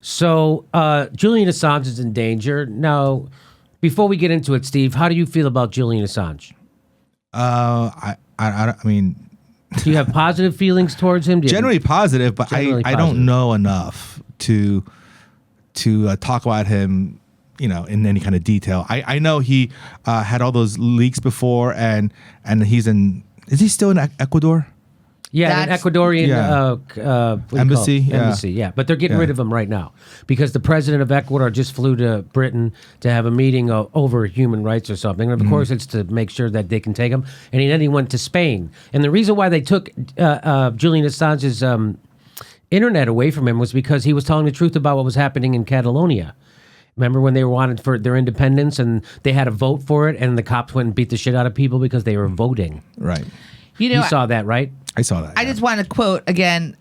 So Julian Assange is in danger. Now, before we get into it, Steve, how do you feel about Julian Assange? I mean, do you have positive feelings towards him? Generally positive, but I don't know enough to talk about him, in any kind of detail. I know he had all those leaks before, and is he still in Ecuador? Yeah, an Ecuadorian embassy. Embassy, yeah. But they're getting rid of him right now because the president of Ecuador just flew to Britain to have a meeting over human rights or something. And of course, it's to make sure that they can take him. And then he went to Spain. And the reason why they took Julian Assange's internet away from him was because he was telling the truth about what was happening in Catalonia. Remember when they wanted for their independence and they had a vote for it, and the cops went and beat the shit out of people because they were voting. Right. You saw that, right? I saw that. I just want to quote again,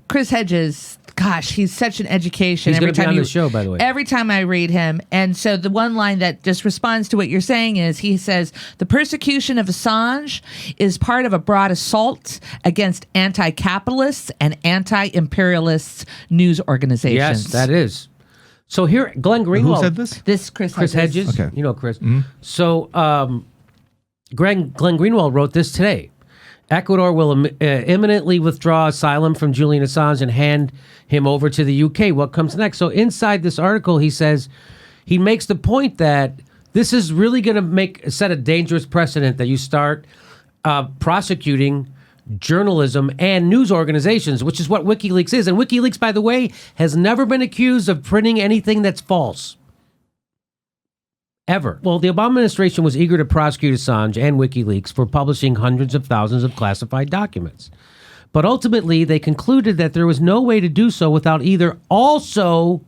Chris Hedges. Gosh, he's such an education. He's going to be on the show, by the way. Every time I read him. And so the one line that just responds to what you're saying is, he says, the persecution of Assange is part of a broad assault against anti-capitalists and anti-imperialist news organizations. Yes, that is. So here, Glenn Greenwald. Who said this? This Chris Hedges. Okay. You know Chris. Mm-hmm. So Glenn Greenwald wrote this today. Ecuador will imminently withdraw asylum from Julian Assange and hand him over to the UK. What comes next? So inside this article, he says, he makes the point that this is really going to set a dangerous precedent that you start prosecuting journalism and news organizations, which is what WikiLeaks is. And WikiLeaks, by the way, has never been accused of printing anything that's false. Ever. Well, the Obama administration was eager to prosecute Assange and WikiLeaks for publishing hundreds of thousands of classified documents. But ultimately, they concluded that there was no way to do so without either also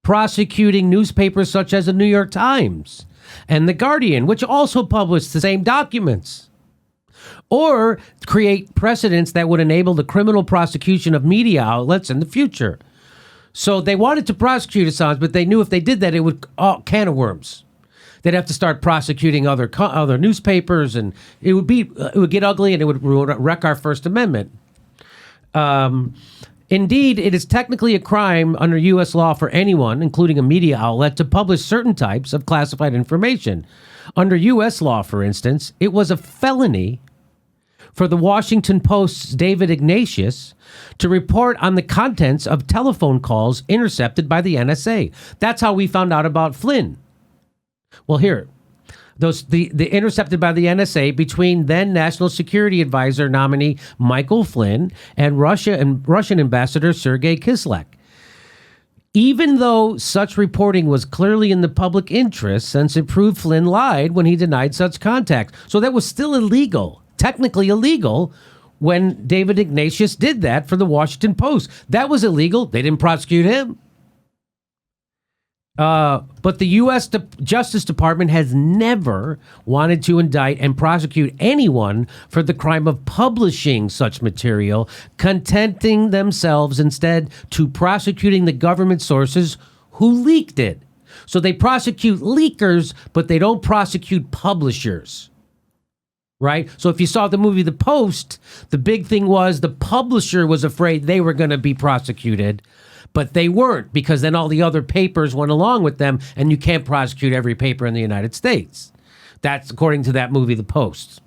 prosecuting newspapers such as the New York Times and The Guardian, which also published the same documents, or create precedents that would enable the criminal prosecution of media outlets in the future. So they wanted to prosecute Assange, but they knew if they did that, it would can of worms. They'd have to start prosecuting other newspapers, and it would get ugly, and it would wreck our First Amendment. Indeed, it is technically a crime under U.S. law for anyone, including a media outlet, to publish certain types of classified information. Under U.S. law, for instance, it was a felony for the Washington Post's David Ignatius to report on the contents of telephone calls intercepted by the NSA. That's how we found out about Flynn. Well, here, the intercepted by the NSA between then National Security Advisor nominee Michael Flynn and Russian Ambassador Sergei Kislyak. Even though such reporting was clearly in the public interest, since it proved Flynn lied when he denied such contact. So that was still illegal, technically illegal, when David Ignatius did that for the Washington Post. That was illegal. They didn't prosecute him. But the U.S. Justice Department has never wanted to indict and prosecute anyone for the crime of publishing such material, contenting themselves instead to prosecuting the government sources who leaked it. So they prosecute leakers, but they don't prosecute publishers. Right? So if you saw the movie The Post, the big thing was the publisher was afraid they were going to be prosecuted. But they weren't, because then all the other papers went along with them, and you can't prosecute every paper in the United States. That's according to that movie, The Post.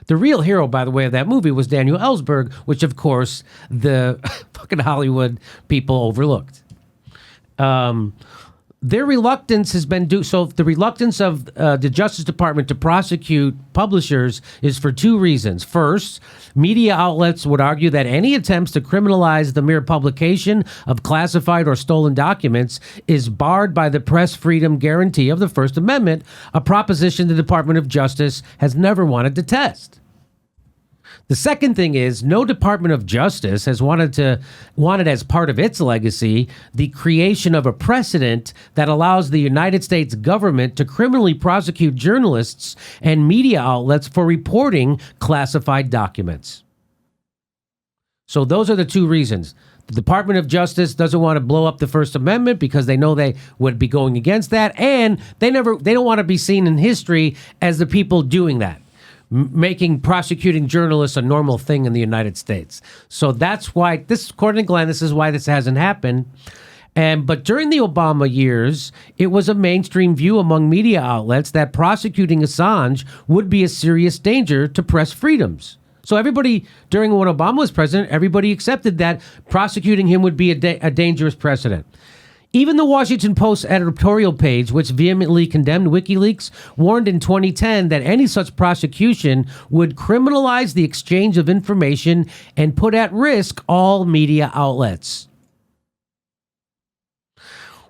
The real hero, by the way, of that movie was Daniel Ellsberg, which, of course, the fucking Hollywood people overlooked. Their reluctance has been due. So the reluctance of the Justice Department to prosecute publishers is for two reasons. First, media outlets would argue that any attempts to criminalize the mere publication of classified or stolen documents is barred by the press freedom guarantee of the First Amendment, a proposition the Department of Justice has never wanted to test. The second thing is, no Department of Justice has wanted as part of its legacy the creation of a precedent that allows the United States government to criminally prosecute journalists and media outlets for reporting classified documents. So those are the two reasons. The Department of Justice doesn't want to blow up the First Amendment because they know they would be going against that, and they don't want to be seen in history as the people doing that, making prosecuting journalists a normal thing in the United States. So that's why according to Glenn, this is why this hasn't happened. But during the Obama years, it was a mainstream view among media outlets that prosecuting Assange would be a serious danger to press freedoms. So everybody, during when Obama was president, everybody accepted that prosecuting him would be a dangerous precedent. Even the Washington Post editorial page, which vehemently condemned WikiLeaks, warned in 2010 that any such prosecution would criminalize the exchange of information and put at risk all media outlets.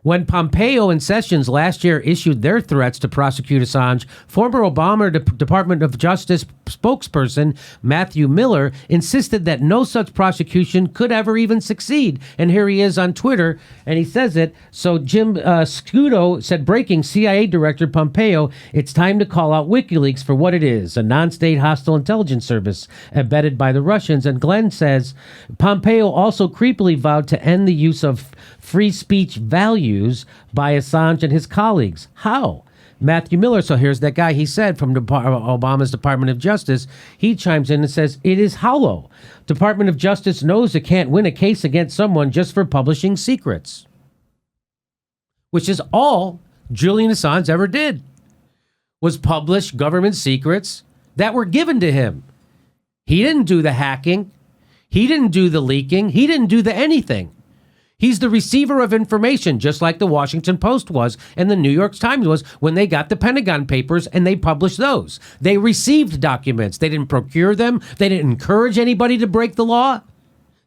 When Pompeo and Sessions last year issued their threats to prosecute Assange, former Obama Department of Justice spokesperson Matthew Miller insisted that no such prosecution could ever even succeed. And here he is on Twitter, and he says it. So Jim Scudo said, breaking CIA Director Pompeo, it's time to call out WikiLeaks for what it is, a non-state hostile intelligence service abetted by the Russians. And Glenn says, Pompeo also creepily vowed to end the use of free speech values by Assange and his colleagues. How? Matthew Miller, so here's that guy he said from Obama's Department of Justice. He chimes in and says, it is hollow. Department of Justice knows it can't win a case against someone just for publishing secrets. Which is all Julian Assange ever did, was publish government secrets that were given to him. He didn't do the hacking. He didn't do the leaking. He didn't do the anything. He's the receiver of information, just like the Washington Post was and the New York Times was when they got the Pentagon Papers and they published those. They received documents. They didn't procure them. They didn't encourage anybody to break the law.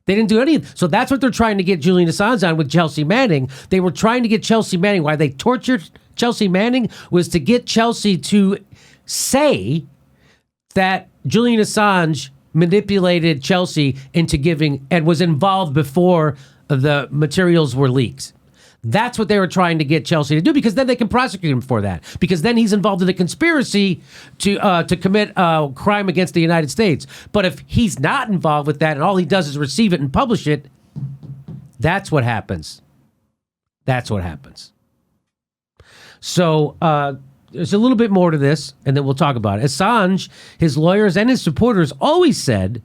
They didn't do anything. So that's what they're trying to get Julian Assange on with Chelsea Manning. They were trying to get Chelsea Manning. Why they tortured Chelsea Manning was to get Chelsea to say that Julian Assange manipulated Chelsea into giving and was involved before the materials were leaked. That's what they were trying to get Chelsea to do, because then they can prosecute him for that. Because then he's involved in a conspiracy to commit crime against the United States. But if he's not involved with that and all he does is receive it and publish it, that's what happens. That's what happens. So there's a little bit more to this, and then we'll talk about it. Assange, his lawyers, and his supporters always said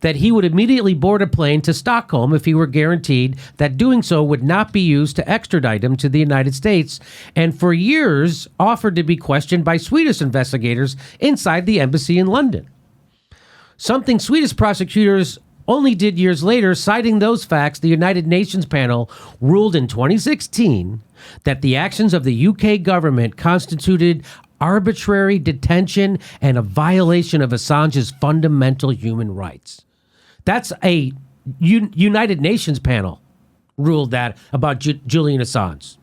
that he would immediately board a plane to Stockholm if he were guaranteed that doing so would not be used to extradite him to the United States, and for years offered to be questioned by Swedish investigators inside the embassy in London. Something Swedish prosecutors only did years later. Citing those facts, the United Nations panel ruled in 2016 that the actions of the UK government constituted arbitrary detention and a violation of Assange's fundamental human rights. That's a United Nations panel ruled that about Julian Assange.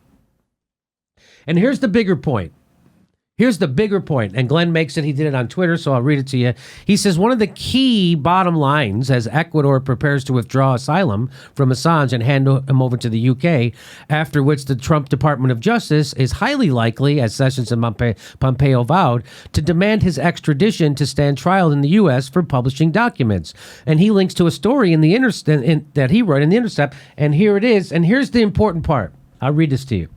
And here's the bigger point. Here's the bigger point, and Glenn makes it. He did it on Twitter, so I'll read it to you. He says, one of the key bottom lines as Ecuador prepares to withdraw asylum from Assange and hand him over to the UK, after which the Trump Department of Justice is highly likely, as Sessions and Pompeo vowed, to demand his extradition to stand trial in the U.S. for publishing documents. And he links to a story in the that he wrote in The Intercept, and here it is. And here's the important part. I'll read this to you.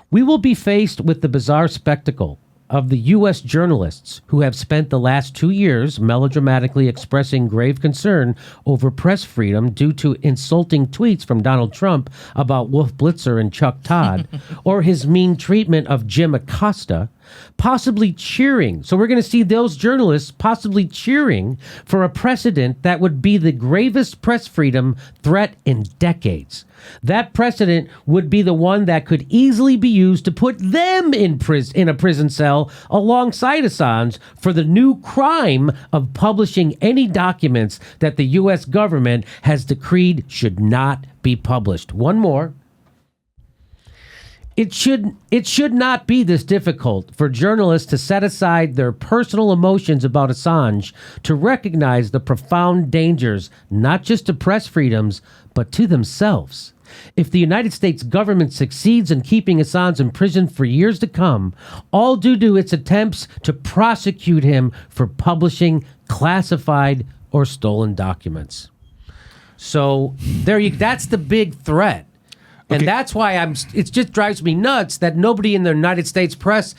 We will be faced with the bizarre spectacle of the U.S. journalists who have spent the last 2 years melodramatically expressing grave concern over press freedom due to insulting tweets from Donald Trump about Wolf Blitzer and Chuck Todd, or his mean treatment of Jim Acosta, possibly cheering. So we're going to see those journalists possibly cheering for a precedent that would be the gravest press freedom threat in decades. That precedent would be the one that could easily be used to put them in a prison cell alongside Assange for the new crime of publishing any documents that the U.S. government has decreed should not be published. One more. It should not be this difficult for journalists to set aside their personal emotions about Assange to recognize the profound dangers, not just to press freedoms, but to themselves. If the United States government succeeds in keeping Assange in prison for years to come, all due to its attempts to prosecute him for publishing classified or stolen documents. So that's the big threat. And that's why it just drives me nuts that nobody in the United States press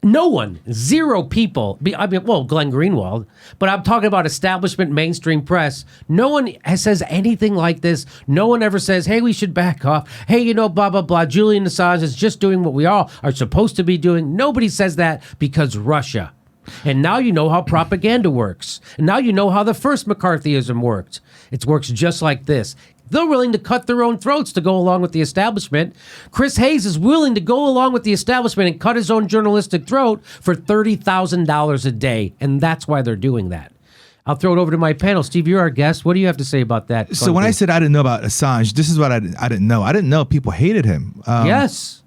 No one, zero people. I mean, well, Glenn Greenwald, but I'm talking about establishment mainstream press. No one says anything like this. No one ever says, hey, we should back off. Hey, you know, blah, blah, blah. Julian Assange is just doing what we all are supposed to be doing. Nobody says that because Russia. And now you know how propaganda works. And now you know how the first McCarthyism worked. It works just like this. They're willing to cut their own throats to go along with the establishment. Chris Hayes is willing to go along with the establishment and cut his own journalistic throat for $30,000 a day. And that's why they're doing that. I'll throw it over to my panel. Steve, you're our guest. What do you have to say about that? So when I said I didn't know about Assange, this is what I didn't know. I didn't know people hated him. Yes.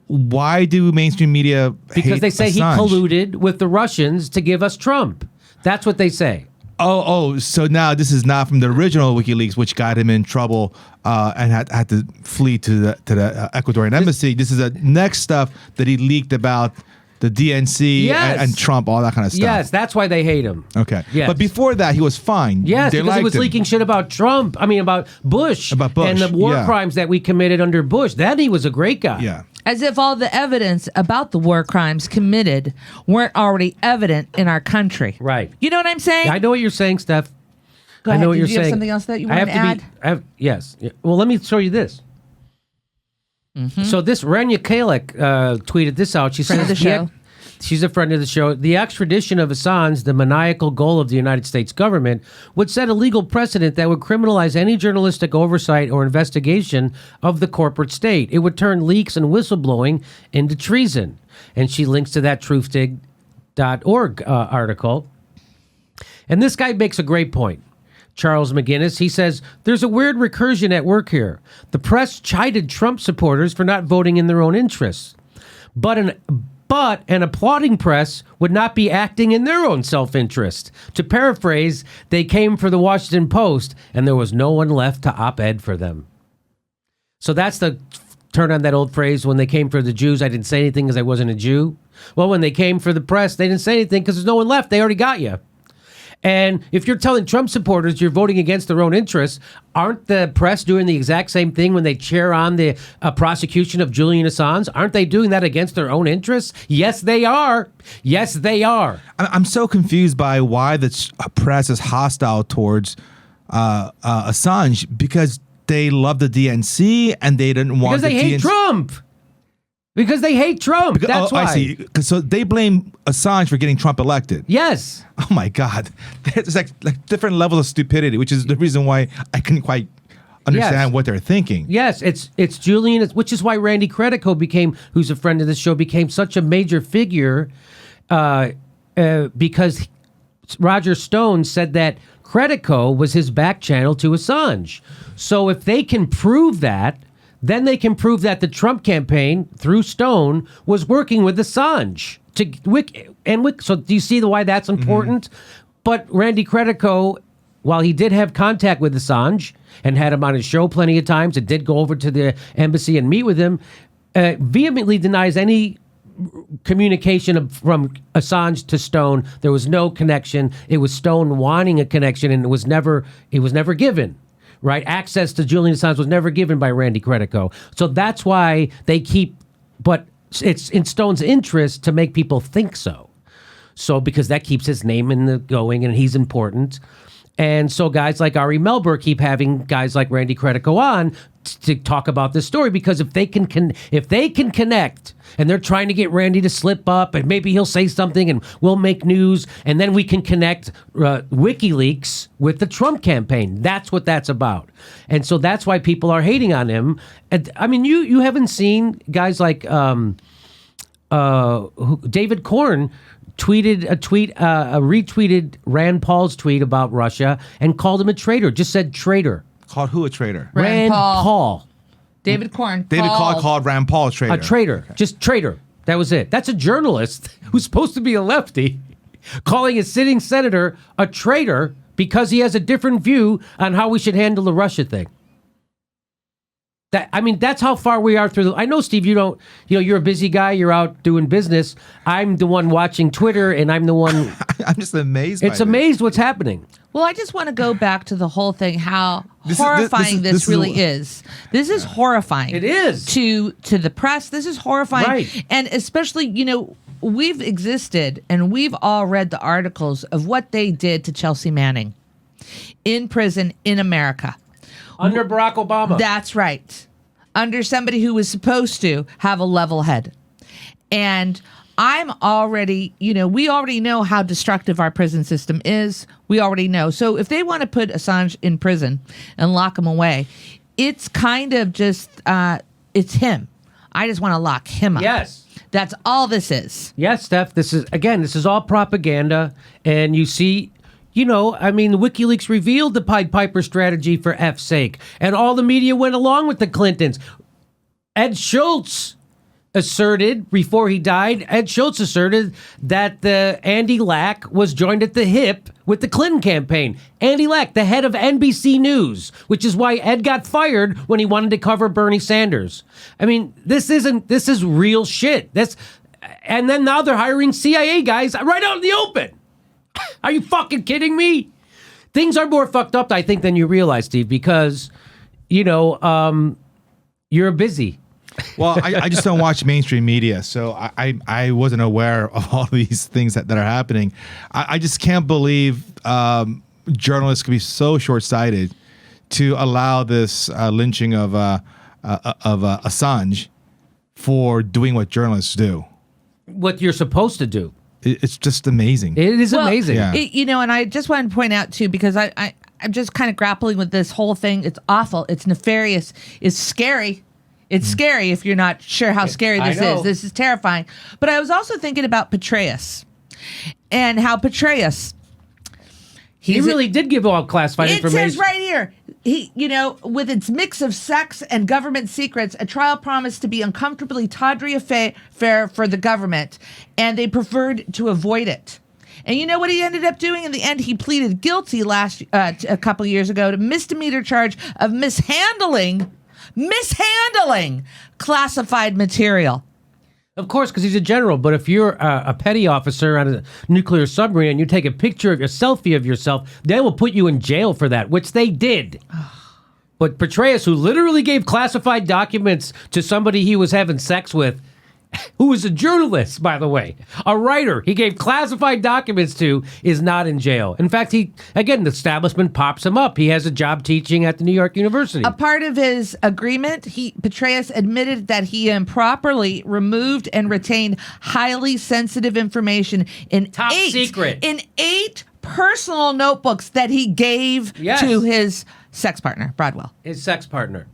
Why do mainstream media Because they say Assange? he colluded with the Russians to give us Trump. That's what they say. So now this is not from the original WikiLeaks, which got him in trouble and had to flee to the Ecuadorian embassy. This is the next stuff that he leaked about the DNC and Trump, all that kind of stuff. Yes, that's why they hate him. Okay. Yes. But before that, he was fine. Yes, They because he liked was him. leaking shit about Trump. I mean, about Bush. About Bush, And the war yeah. crimes that we committed under Bush. Then he was a great guy. Yeah. As if all the evidence about the war crimes committed weren't already evident in our country. Right. You know what I'm saying? I know what you're saying, Steph. Go I ahead. know what Did you're you saying. have something else that you I want have to add? Yes. Yeah. Well, let me show you this. So this Rania Kalek tweeted this out. She Friend says of the show. She's a friend of the show. The extradition of Assange, the maniacal goal of the United States government, would set a legal precedent that would criminalize any journalistic oversight or investigation of the corporate state. It would turn leaks and whistleblowing into treason. And she links to that truthdig.org article. And this guy makes a great point. Charles McGinnis, he says, there's a weird recursion at work here. The press chided Trump supporters for not voting in their own interests. But an applauding press would not be acting in their own self-interest. To paraphrase, they came for the Washington Post, and there was no one left to op-ed for them. So that's the turn on that old phrase, when they came for the Jews, I didn't say anything because I wasn't a Jew. Well, when they came for the press, they didn't say anything because there's no one left. They already got you. And if you're telling Trump supporters you're voting against their own interests, aren't the press doing the exact same thing when they cheer on the prosecution of Julian Assange? Aren't they doing that against their own interests? Yes, they are. Yes, they are. I'm so confused by why the press is hostile towards Assange, because they love the DNC and they didn't want Because they hate Trump. Because they hate Trump. That's why. I see. So they blame Assange for getting Trump elected. Yes. Oh my God. There's like different levels of stupidity, which is the reason why I couldn't quite understand what they're thinking. Yes, it's Julian, which is why Randy Credico who's a friend of the show, became such a major figure because Roger Stone said that Credico was his back channel to Assange. So if they can prove that, then they can prove that the Trump campaign, through Stone, was working with Assange. So do you see why that's important? Mm-hmm. But Randy Credico, while he did have contact with Assange and had him on his show plenty of times and did go over to the embassy and meet with him, vehemently denies any communication from Assange to Stone. There was no connection. It was Stone wanting a connection, and it was never given. Right? Access to Julian Assange was never given by Randy Credico. So that's why they but it's in Stone's interest to make people think so. So because that keeps his name in the going and he's important. And so guys like Ari Melber keep having guys like Randy Credico on to talk about this story, because if they can connect, and they're trying to get Randy to slip up and maybe he'll say something and we'll make news, and then we can connect WikiLeaks with the Trump campaign. That's what that's about. And so that's why people are hating on him. And, I mean, you haven't seen guys like David Korn retweeted Rand Paul's tweet about Russia and called him a traitor. Just said traitor. Called who a traitor? Rand Paul. David Korn. David called Rand Paul a traitor. A traitor. Okay. Just traitor. That was it. That's a journalist who's supposed to be a lefty calling a sitting senator a traitor because he has a different view on how we should handle the Russia thing. That's how far we are through. I know, Steve, you're a busy guy. You're out doing business. I'm the one watching Twitter, and I'm the one. I'm just amazed. It's amazed what's happening. Well, I just want to go back to the whole thing, how horrifying this really is. This is horrifying. It is. To the press, this is horrifying. Right. And especially, we've existed and we've all read the articles of what they did to Chelsea Manning in prison in America. Under Barack Obama. That's right. Under somebody who was supposed to have a level head. And I'm already, we already know how destructive our prison system is. We already know. So if they want to put Assange in prison and lock him away, it's kind of just, it's him. I just want to lock him up. Yes. That's all this is. Yes, Steph. This is all propaganda. And you see, WikiLeaks revealed the Pied Piper strategy for F's sake. And all the media went along with the Clintons. Ed Schultz asserted, before he died, that Andy Lack was joined at the hip with the Clinton campaign. Andy Lack, the head of NBC News, which is why Ed got fired when he wanted to cover Bernie Sanders. I mean, this is real shit. And then now they're hiring CIA guys right out in the open. Are you fucking kidding me? Things are more fucked up, I think, than you realize, Steve, because, you're busy. Well, I just don't watch mainstream media, so I wasn't aware of all these things that are happening. I just can't believe journalists can be so short-sighted to allow this lynching of Assange for doing what journalists do. What you're supposed to do. It's just amazing. It is amazing. Yeah. And I just wanted to point out, too, because I'm just kind of grappling with this whole thing. It's awful. It's nefarious. It's scary. It's scary if you're not sure how scary this is. This is terrifying. But I was also thinking about Petraeus and how Petraeus... He really did give all classified information. It says right here, with its mix of sex and government secrets, a trial promised to be uncomfortably tawdry affair for the government, and they preferred to avoid it. And you know what he ended up doing? In the end, he pleaded guilty a couple of years ago to misdemeanor charge of mishandling classified material. Of course, because he's a general. But if you're a petty officer on a nuclear submarine and you take a picture of a selfie of yourself, they will put you in jail for that, which they did. But Petraeus, who literally gave classified documents to somebody he was having sex with, who was a journalist, by the way, a writer he gave classified documents to, is not in jail. In fact, the establishment pops him up. He has a job teaching at the New York University. A part of his agreement, Petraeus admitted that he improperly removed and retained highly sensitive information in Top secret. In 8 personal notebooks that he gave to his sex partner, Broadwell. His sex partner.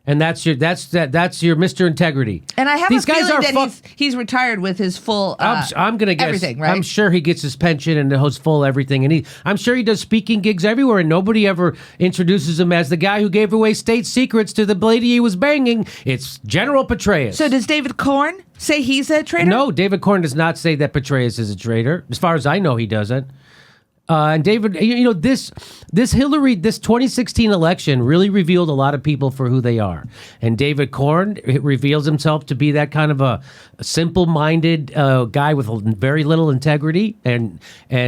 And that's your Mr. Integrity. And I have a feeling that he's retired with his full I'm gonna guess everything, right? I'm sure he gets his pension and his full everything, and I'm sure he does speaking gigs everywhere, and nobody ever introduces him as the guy who gave away state secrets to the lady he was banging. It's General Petraeus. So does David Corn say he's a traitor? No, David Corn does not say that Petraeus is a traitor. As far as I know, he doesn't. And David, this 2016 election really revealed a lot of people for who they are. And David Corn reveals himself to be that kind of a simple-minded guy with very little integrity and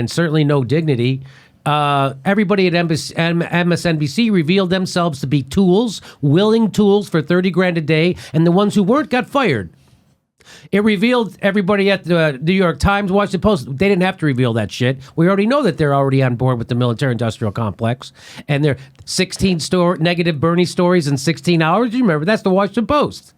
certainly no dignity. Everybody at MSNBC revealed themselves to be willing tools for $30,000 a day, and the ones who weren't got fired. It revealed everybody at the New York Times, Washington Post. They didn't have to reveal that shit. We already know that they're already on board with the military-industrial complex. And they're 16 negative Bernie stories in 16 hours. You remember, that's the Washington Post.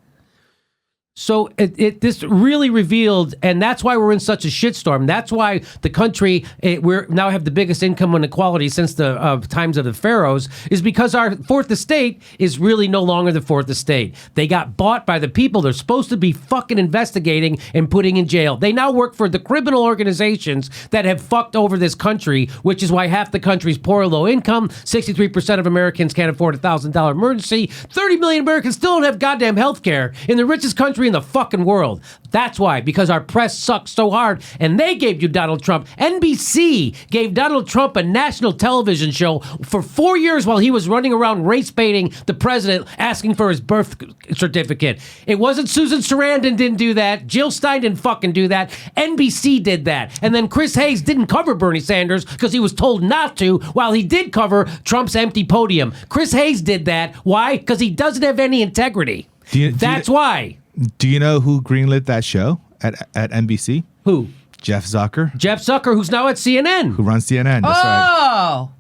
So this really revealed, and that's why we're in such a shitstorm. That's why the country, we're now have the biggest income inequality since the times of the pharaohs, is because our fourth estate is really no longer the fourth estate. They got bought by the people they're supposed to be fucking investigating and putting in jail. They now work for the criminal organizations that have fucked over this country, which is why half the country's poor or low income, 63% of Americans can't afford a $1,000 emergency, 30 million Americans still don't have goddamn health care in the richest country in the fucking world. That's why, because our press sucks so hard, and they gave you Donald Trump. NBC gave Donald Trump a national television show for 4 years while he was running around race baiting the president, asking for his birth certificate. It wasn't Susan Sarandon didn't do that. Jill Stein didn't fucking do that. NBC did that. And then Chris Hayes didn't cover Bernie Sanders because he was told not to, while he did cover Trump's empty podium. Chris Hayes did that. Why? Because he doesn't have any integrity. That's why. Do you know who greenlit that show? at NBC? Who? Jeff Zucker. Jeff Zucker, who's now at CNN. Who runs CNN. That's right. Oh,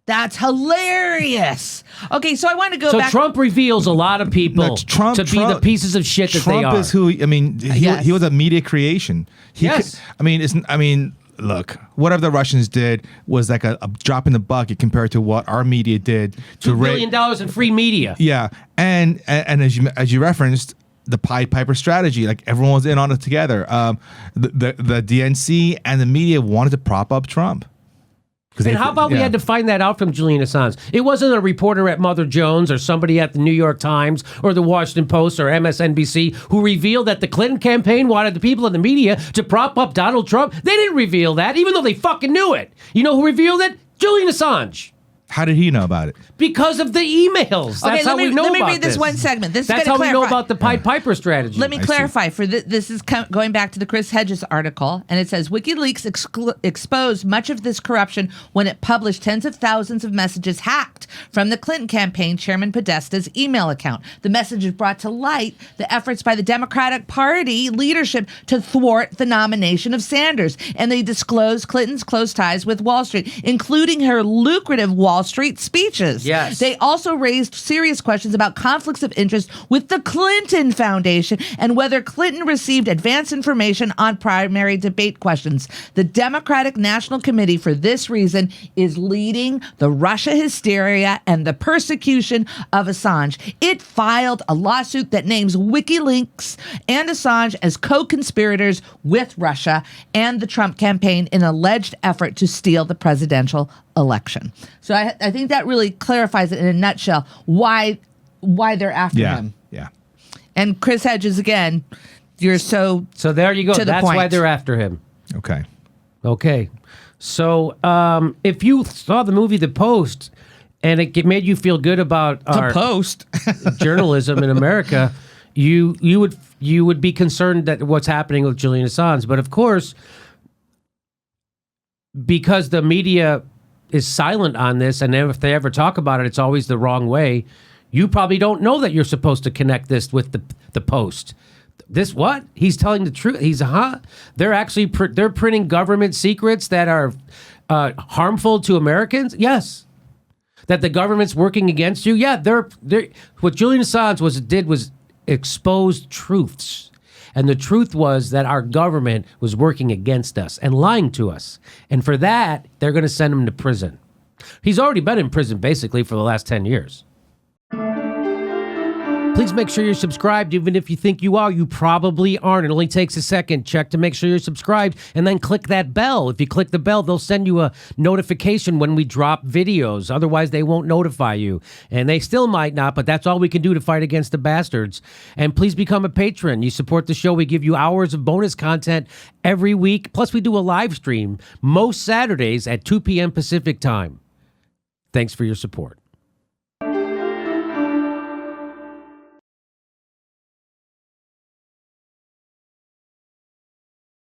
that's hilarious. Okay, so I want to go So back. Trump reveals a lot of people No, Trump- to be the pieces of shit that Trump they are. is who, I mean, Yes. he was a media creation. Yes. Look, whatever the Russians did was like a drop in the bucket compared to what our media did to $2 billion in free media. Yeah, and as you referenced, the Pied Piper strategy, like everyone was in on it together. The DNC and the media wanted to prop up Trump. And how about we had to find that out from Julian Assange? It wasn't a reporter at Mother Jones or somebody at the New York Times or the Washington Post or MSNBC who revealed that the Clinton campaign wanted the people in the media to prop up Donald Trump. They didn't reveal that, even though they fucking knew it. You know who revealed it? Julian Assange. How did he know about it? Because of the emails. That's how we know about this. Let me read this one segment. That's how we know about the Pied Piper strategy. Let me clarify. This is going back to the Chris Hedges article, and it says WikiLeaks exposed much of this corruption when it published tens of thousands of messages hacked from the Clinton campaign Chairman Podesta's email account. The messages brought to light the efforts by the Democratic Party leadership to thwart the nomination of Sanders, and they disclosed Clinton's close ties with Wall Street, including her lucrative Wall Street speeches. Yes. They also raised serious questions about conflicts of interest with the Clinton Foundation and whether Clinton received advance information on primary debate questions. The Democratic National Committee, for this reason, is leading the Russia hysteria and the persecution of Assange. It filed a lawsuit that names WikiLeaks and Assange as co-conspirators with Russia and the Trump campaign in an alleged effort to steal the presidential election. So I think that really clarifies it in a nutshell why they're after him. Yeah. And Chris Hedges, again, you're so there you go. to the That's point. why they're after him. Okay. So if you saw the movie The Post and it made you feel good about our Post. journalism in America, you would be concerned that what's happening with Julian Assange. But of course, because the media is silent on this, and if they ever talk about it, it's always the wrong way. You probably don't know that you're supposed to connect this with the Post. This what? He's telling the truth. They're actually they're printing government secrets that are harmful to Americans. Yes. That the government's working against you. Yeah. They're what Julian Assange did was expose truths. And the truth was that our government was working against us and lying to us. And for that, they're going to send him to prison. He's already been in prison, basically, for the last 10 years. Please make sure you're subscribed. Even if you think you are, you probably aren't. It only takes a second. Check to make sure you're subscribed and then click that bell. If you click the bell, they'll send you a notification when we drop videos. Otherwise, they won't notify you. And they still might not, but that's all we can do to fight against the bastards. And please become a patron. You support the show. We give you hours of bonus content every week. Plus, we do a live stream most Saturdays at 2 p.m. Pacific time. Thanks for your support.